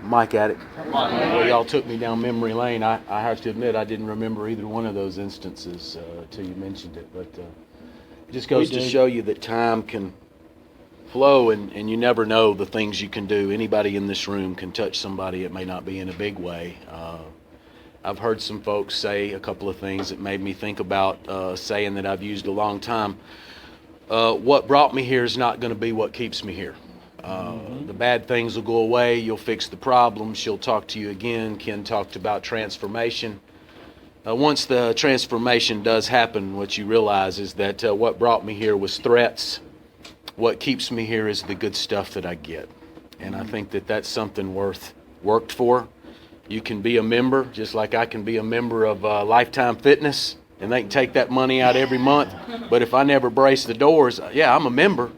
Mike at it. Well, y'all took me down memory lane. I have to admit I didn't remember either one of those instances till you mentioned it. But it just goes to show you that time can flow and you never know the things you can do. Anybody in this room can touch somebody. It may not be in a big way. I've heard some folks say a couple of things that made me think about saying that I've used a long time. What brought me here is not going to be what keeps me here. The bad things will go away. You'll fix the problems. She'll talk to you again. Ken talked about transformation. Once the transformation does happen, what you realize is that what brought me here was threats. What keeps me here is the good stuff that I get. And I think that that's something worth worked for. You can be a member, just like I can be a member of Lifetime Fitness, and they can take that money out every month. But if I never brace the doors, yeah, I'm a member,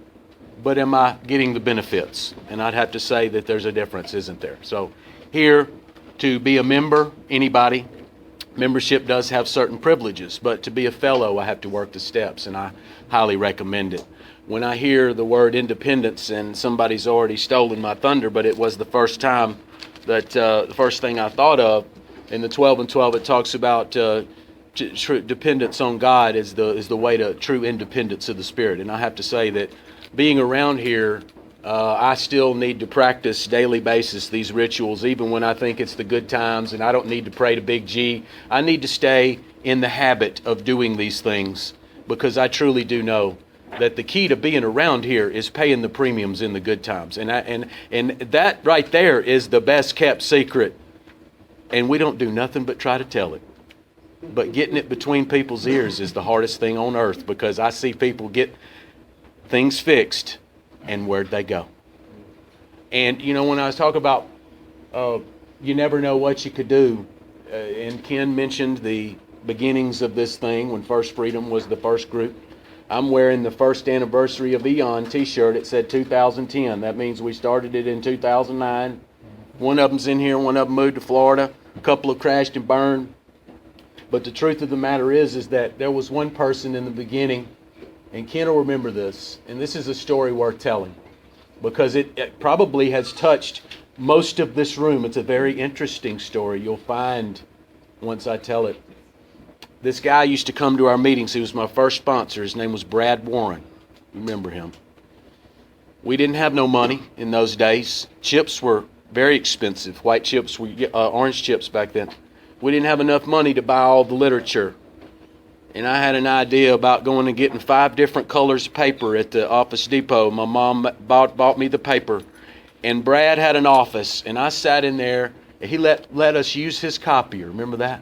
but am I getting the benefits? And I'd have to say that there's a difference, isn't there? So here, to be a member, anybody, membership does have certain privileges, but to be a fellow, I have to work the steps, and I highly recommend it. When I hear the word independence, and somebody's already stolen my thunder, but it was the first time that the first thing I thought of in the 12 and 12, it talks about dependence on God is the way to true independence of the Spirit. And I have to say that being around here, I still need to practice daily basis these rituals, even when I think it's the good times and I don't need to pray to Big G. I need to stay in the habit of doing these things because I truly do know that the key to being around here is paying the premiums in the good times. And that right there is the best kept secret. And we don't do nothing but try to tell it. But getting it between people's ears is the hardest thing on earth, because I see people get things fixed and where'd they go? And you know, when I was talking about you never know what you could do, and Ken mentioned the beginnings of this thing when First Freedom was the first group. I'm wearing the first anniversary of Eon t-shirt. It said 2010. That means we started it in 2009. One of them's in here, one of them moved to Florida. A couple have crashed and burned. But the truth of the matter is that there was one person in the beginning, and Ken will remember this, and this is a story worth telling, because it probably has touched most of this room. It's a very interesting story. You'll find once I tell it. This guy used to come to our meetings. He was my first sponsor. His name was Brad Warren. You remember him. We didn't have no money in those days. Chips were very expensive. White chips, orange chips back then. We didn't have enough money to buy all the literature. And I had an idea about going and getting 5 different colors of paper at the Office Depot. My mom bought me the paper. And Brad had an office, and I sat in there, and he let us use his copier. Remember that?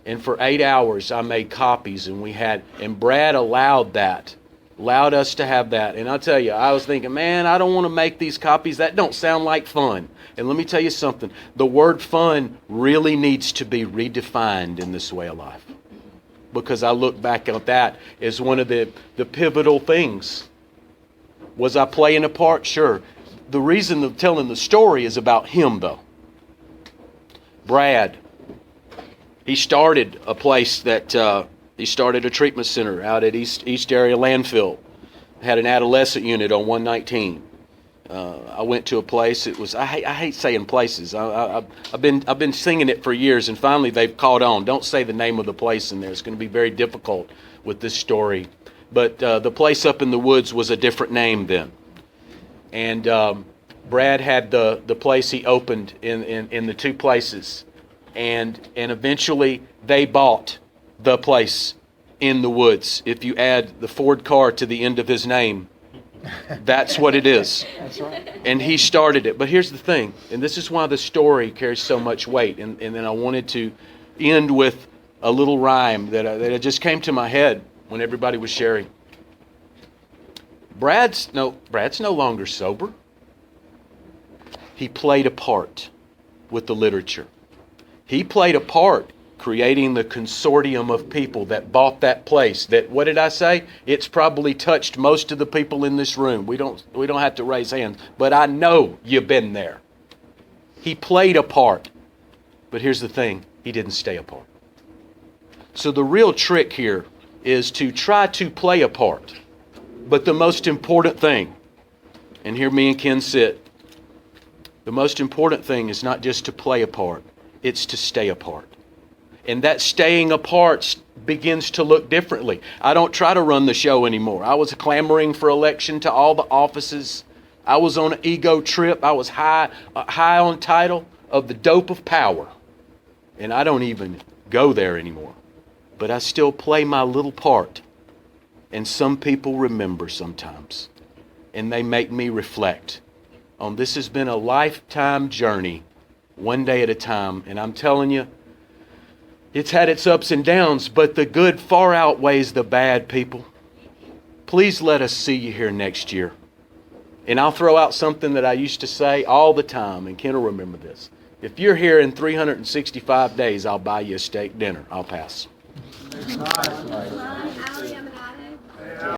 And for 8 hours, I made copies, and Brad allowed us to have that. And I'll tell you, I was thinking, man, I don't want to make these copies. That don't sound like fun. And let me tell you something. The word fun really needs to be redefined in this way of life. Because I look back at that as one of the pivotal things. Was I playing a part? Sure. The reason of telling the story is about him, though. Brad. He started a place he started a treatment center out at East Area Landfill. Had an adolescent unit on 119. I went to a place. It was I hate saying places. I've been singing it for years, and finally they've caught on. Don't say the name of the place in there. It's going to be very difficult with this story. But the place up in the woods was a different name then. And Brad had the place he opened in the 2 places. And eventually they bought the place in the woods. If you add the Ford car to the end of his name, that's what it is. That's right. And he started it. But here's the thing, and this is why the story carries so much weight. And then I wanted to end with a little rhyme that just came to my head when everybody was sharing. Brad's no longer sober. He played a part with the literature. He played a part creating the consortium of people that bought that place. That, what did I say? It's probably touched most of the people in this room. We don't have to raise hands, but I know you've been there. He played a part. But here's the thing, he didn't stay a part. So the real trick here is to try to play a part. But the most important thing, and here me and Ken sit, The most important thing is not just to play a part, it's to stay apart. And that staying apart begins to look differently. I don't try to run the show anymore. I was clamoring for election to all the offices. I was on an ego trip. I was high on title of the dope of power. And I don't even go there anymore. But I still play my little part. And some people remember sometimes. And they make me reflect on this has been a lifetime journey, one day at a time. And I'm telling you, it's had its ups and downs, but the good far outweighs the bad, people. Please let us see you here next year. And I'll throw out something that I used to say all the time, and Ken will remember this. If you're here in 365 days, I'll buy you a steak dinner. I'll pass.